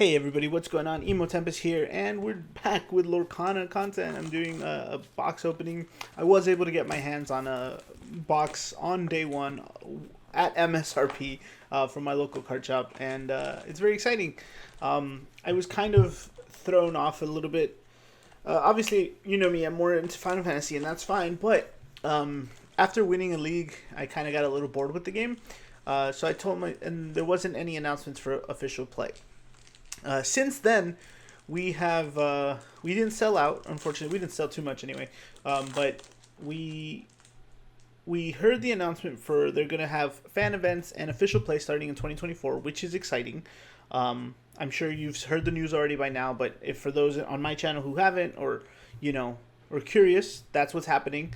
Hey everybody, what's going on? Emo Tempest here, and we're back with Lorcana content. I'm doing a box opening. I was able to get my hands on a box on day one at MSRP from my local card shop, and it's very exciting. I was kind of thrown off a little bit. Obviously, you know me, I'm more into Final Fantasy, and that's fine, but after winning a league, I kind of got a little bored with the game. So I told and there wasn't any announcements for official play. Since then, we didn't sell out. Unfortunately, we didn't sell too much anyway. But we heard the announcement for they're gonna have fan events and official play starting in 2024, which is exciting. I'm sure you've heard the news already by now, but if for those on my channel who haven't or curious, that's what's happening.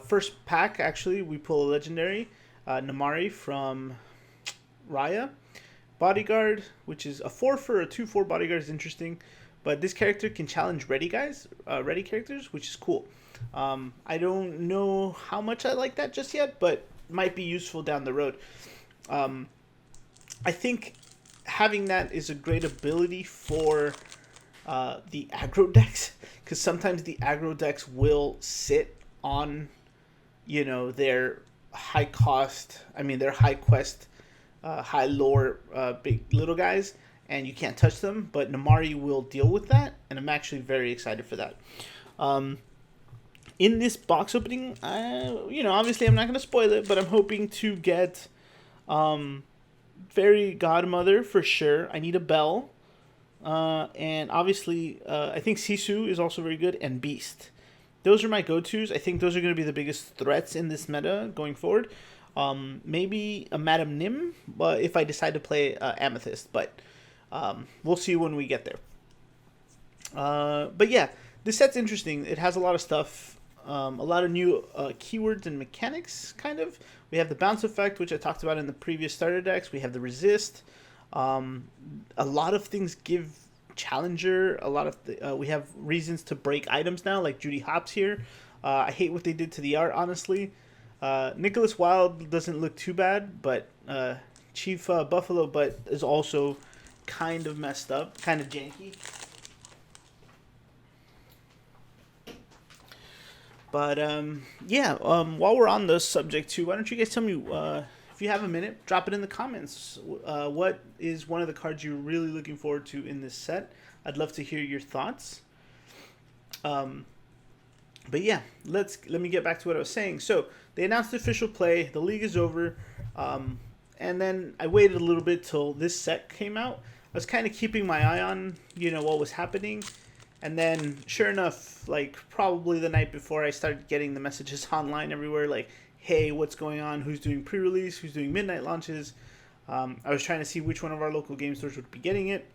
First pack, actually, we pull a legendary Namari from Raya. Bodyguard, which is a 4 for a 2/4 bodyguard, is interesting, but this character can challenge ready characters, which is cool. I don't know how much I like that just yet, but might be useful down the road. I think having that is a great ability for the aggro decks, because sometimes the aggro decks will sit on, their high cost, their high quest, high lore, big little guys, and you can't touch them. But Namari will deal with that, and I'm actually very excited for that. In this box opening, obviously I'm not going to spoil it, but I'm hoping to get Fairy Godmother for sure. I need a Bell, and obviously I think Sisu is also very good, and Beast. Those are my go-tos. I think those are going to be the biggest threats in this meta going forward. Maybe a Madame Nim, but if I decide to play Amethyst, but we'll see when we get there. But yeah, this set's interesting. It has a lot of stuff, a lot of new keywords and mechanics, kind of. We have the bounce effect, which I talked about in the previous starter decks. We have the resist. A lot of things give challenger. A lot of we have reasons to break items now, like Judy Hopps here. I hate what they did to the art, honestly. Nicholas Wilde doesn't look too bad, but Chief Buffalo Butt is also kind of messed up, kind of janky. But while we're on the subject too, why don't you guys tell me if you have a minute, drop it in the comments. What is one of the cards you're really looking forward to in this set? I'd love to hear your thoughts. But yeah, let me get back to what I was saying. So they announced the official play. The league is over. And then I waited a little bit till this set came out. I was kind of keeping my eye on, what was happening. And then, sure enough, like probably the night before, I started getting the messages online everywhere, like, hey, what's going on? Who's doing pre-release? Who's doing midnight launches? I was trying to see which one of our local game stores would be getting it.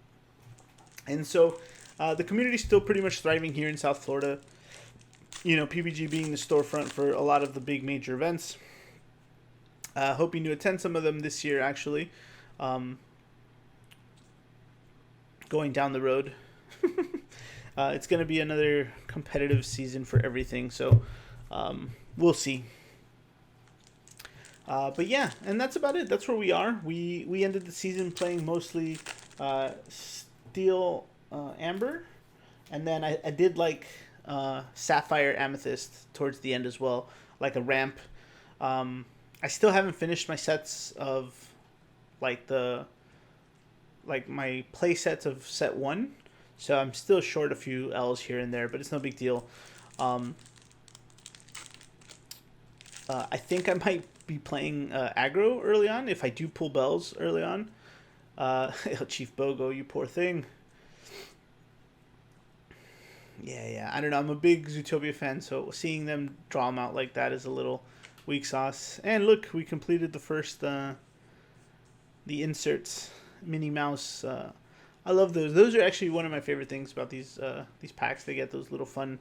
And so the community's still pretty much thriving here in South Florida. PBG being the storefront for a lot of the big major events. Hoping to attend some of them this year, actually. Going down the road. It's going to be another competitive season for everything, so we'll see. But yeah, and that's about it. That's where we are. We ended the season playing mostly Steel Amber, and then I did like Sapphire Amethyst towards the end as well, like a ramp. I still haven't finished my sets of my play sets of set 1, so I'm still short a few L's here and there, but it's no big deal. I think I might be playing aggro early on if I do pull bells early on. Chief Bogo, you poor thing. Yeah, I don't know. I'm a big Zootopia fan, so seeing them draw them out like that is a little weak sauce. And look, we completed the first, the inserts, Minnie Mouse. I love those. Those are actually one of my favorite things about these packs. They get those little fun.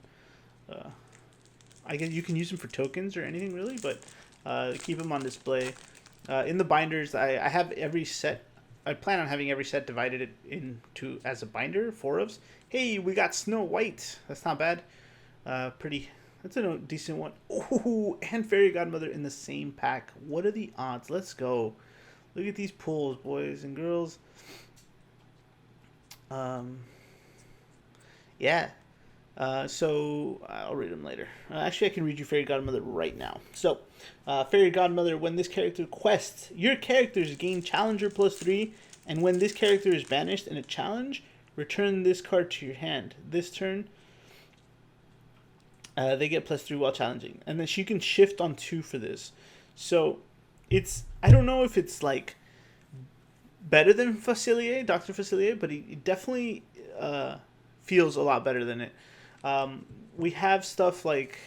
I guess you can use them for tokens or anything really, but keep them on display. In the binders, I have every set. I plan on having every set divided into as a binder, 4 ofs. Hey, we got Snow White. That's not bad. That's a decent one. Oh, and Fairy Godmother in the same pack. What are the odds? Let's go. Look at these pulls, boys and girls. Um, yeah. So I'll read them later. Actually, I can read you Fairy Godmother right now. So, Fairy Godmother, when this character quests, your characters gain Challenger +3, and when this character is banished in a challenge, return this card to your hand. This turn, they get +3 while challenging, and then she can shift on 2 for this. So, it's, I don't know if it's like better than Facilier, Dr. Facilier, but it definitely feels a lot better than it. We have stuff like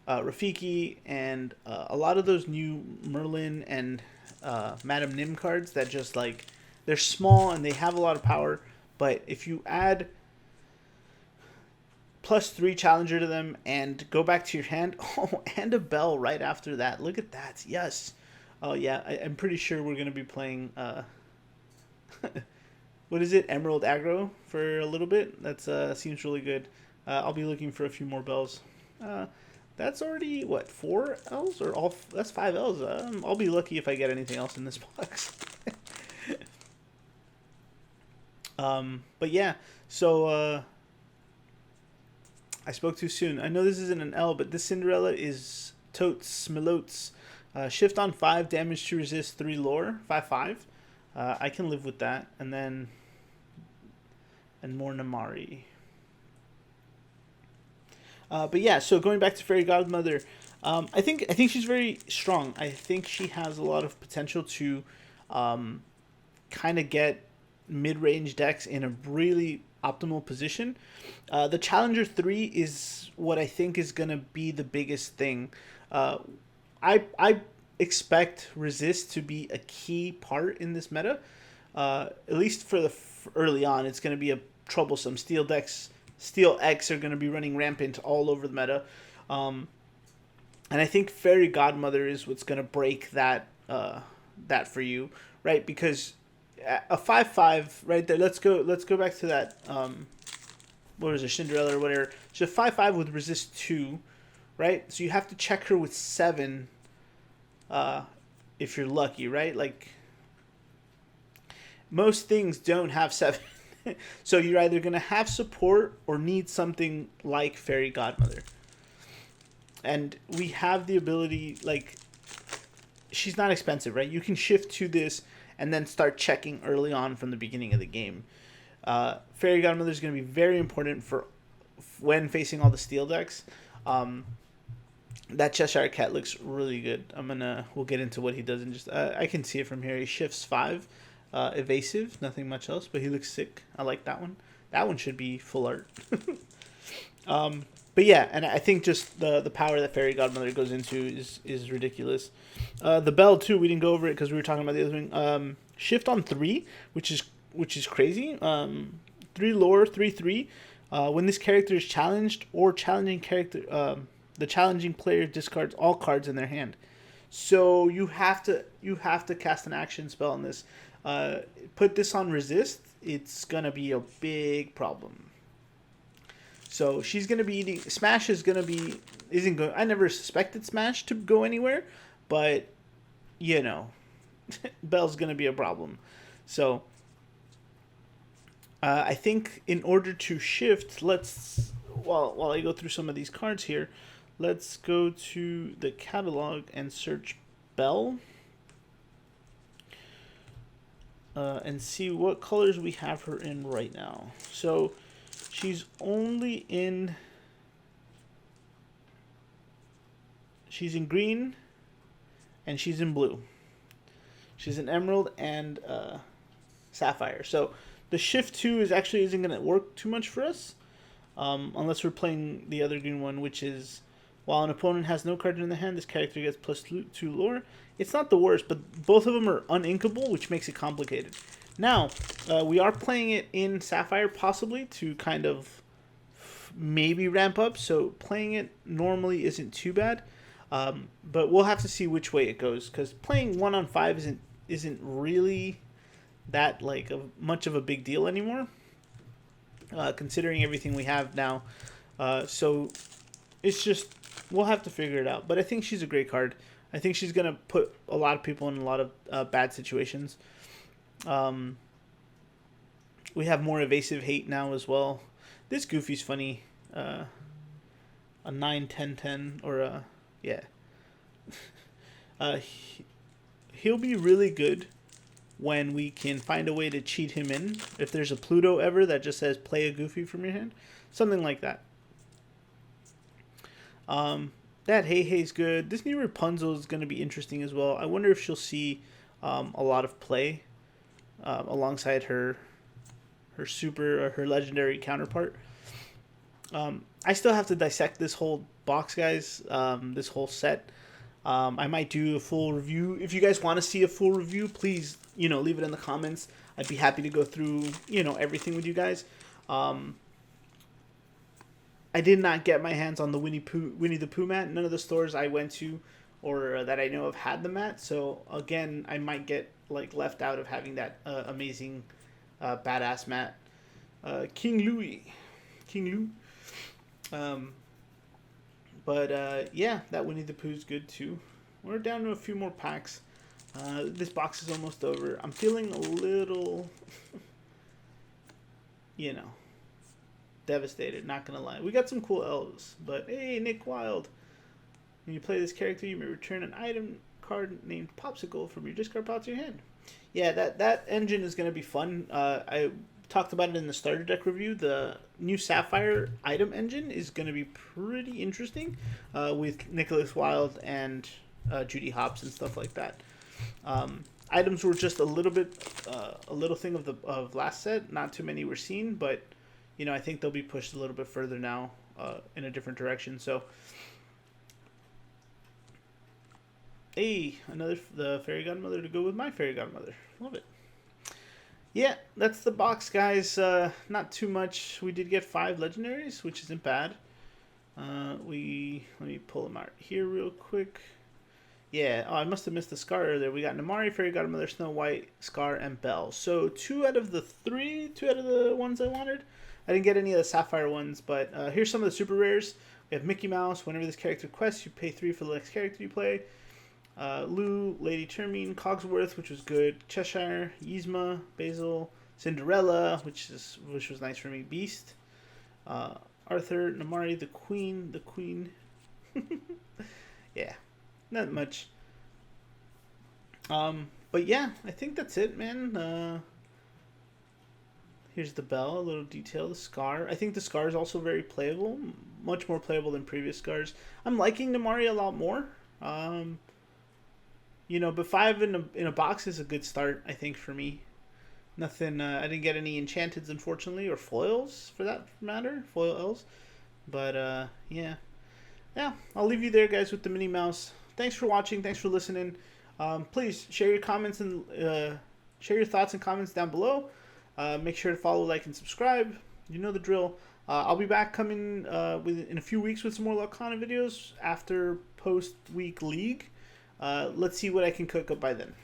Rafiki and a lot of those new Merlin and Madame Nim cards that just like, they're small and they have a lot of power, but if you add +3 Challenger to them and go back to your hand, oh, and a Bell right after that. Look at that. Yes. Oh, yeah. I'm pretty sure we're going to be playing what is it? Emerald Aggro for a little bit. That's seems really good. I'll be looking for a few more bells. That's already what, 4 L's or all? That's 5 L's. I'll be lucky if I get anything else in this box. But yeah, so I spoke too soon. I know this isn't an L, but this Cinderella is totes Smilotes. Shift on 5, damage to resist 3 lore, 5/5. I can live with that, and then more Namari. But yeah, so going back to Fairy Godmother, I think she's very strong. I think she has a lot of potential to kind of get mid-range decks in a really optimal position. The Challenger 3 is what I think is going to be the biggest thing. I expect Resist to be a key part in this meta. At least for the early on, it's going to be a troublesome. Steel decks, Steel X are going to be running rampant all over the meta. And I think Fairy Godmother is what's going to break that for you, right? Because a 5/5 right there. Let's go back to that. What is it, Cinderella or whatever? So 5/5 with resist 2, right? So you have to check her with 7. If you're lucky, right? Like most things don't have 7. So you're either going to have support or need something like Fairy Godmother. And we have the ability, like, she's not expensive, right? You can shift to this and then start checking early on from the beginning of the game. Fairy Godmother is going to be very important for when facing all the steel decks. That Cheshire Cat looks really good. We'll get into what he does in just, I can see it from here. He shifts 5, evasive, nothing much else, but he looks sick. I like that one. That one should be full art. But yeah, and I think just the power that Fairy Godmother goes into is ridiculous. The bell too, we didn't go over it because we were talking about the other thing. Shift on 3, which is crazy. 3 lore, 3/3. When this character is challenged or challenging character, the challenging player discards all cards in their hand. So you have to cast an action spell on this. Put this on resist, it's gonna be a big problem. So she's gonna be eating. Smash is gonna be isn't going. I never suspected Smash to go anywhere, but you know, Bell's gonna be a problem. So I think in order to shift, while I go through some of these cards here, let's go to the catalog and search Bell. And see what colors we have her in right now. So she's only in... She's in green and she's in blue. She's in emerald and sapphire. So the shift 2 isn't going to work too much for us. Unless we're playing the other green one, which is... While an opponent has no card in the hand, this character gets +2 lore. It's not the worst, but both of them are uninkable, which makes it complicated. Now, we are playing it in Sapphire, possibly, to kind of maybe ramp up. So playing it normally isn't too bad. But we'll have to see which way it goes, because playing 1-on-5 isn't really that much of a big deal anymore, considering everything we have now. So it's just... We'll have to figure it out. But I think she's a great card. I think she's going to put a lot of people in a lot of bad situations. we have more evasive hate now as well. This Goofy's funny. A 9, 10, 10, or a, yeah. He'll be really good when we can find a way to cheat him in. If there's a Pluto ever that just says play a Goofy from your hand, something like that. That Hey Hey's good. This new Rapunzel is going to be interesting as well. I wonder if she'll see a lot of play alongside her super or her legendary counterpart. I still have to dissect this whole box, guys. This whole set. I might do a full review. If you guys want to see a full review, please, leave it in the comments. I'd be happy to go through, everything with you guys. I did not get my hands on the Winnie the Pooh mat. None of the stores I went to or that I know of had the mat. So again, I might get left out of having that amazing badass mat. King Louis. Yeah, that Winnie the Pooh's good too. We're down to a few more packs. This box is almost over. I'm feeling a little, devastated, not gonna lie. We got some cool elves, but hey, Nick Wilde. When you play this character, you may return an item card named Popsicle from your discard pile to your hand. Yeah, that engine is gonna be fun. I talked about it in the starter deck review. The new Sapphire item engine is gonna be pretty interesting with Nicholas Wilde and Judy Hopps and stuff like that. Items were just a little thing of last set. Not too many were seen, but I think they'll be pushed a little bit further now in a different direction. So, hey, the fairy godmother to go with my fairy godmother. Love it. Yeah, that's the box, guys. Not too much. We did get 5 legendaries, which isn't bad. Let me pull them out here real quick. Yeah, I must have missed the Scar earlier. We got Namari, Fairy Godmother, Snow White, Scar, and Belle. So 2 out of the ones I wanted. I didn't get any of the Sapphire ones, but here's some of the super rares. We have Mickey Mouse. Whenever this character quests, you pay 3 for the next character you play. Lou, Lady Termine, Cogsworth, which was good. Cheshire, Yzma, Basil, Cinderella, which was nice for me. Beast, Arthur, Namari, the Queen. Yeah, not much. But yeah, I think that's it, man. Here's the Belle, a little detail. The Scar. I think the Scar is also very playable, much more playable than previous Scars. I'm liking Namari a lot more. But 5 in a box is a good start, I think, for me. Nothing. I didn't get any enchanteds, unfortunately, or foils for that matter. Foil elves. But yeah. I'll leave you there, guys, with the Minnie Mouse. Thanks for watching. Thanks for listening. Please share your comments and share your thoughts and comments down below. Make sure to follow, like, and subscribe. You know the drill. I'll be back coming in a few weeks with some more Lorcana videos after post-week league. Let's see what I can cook up by then.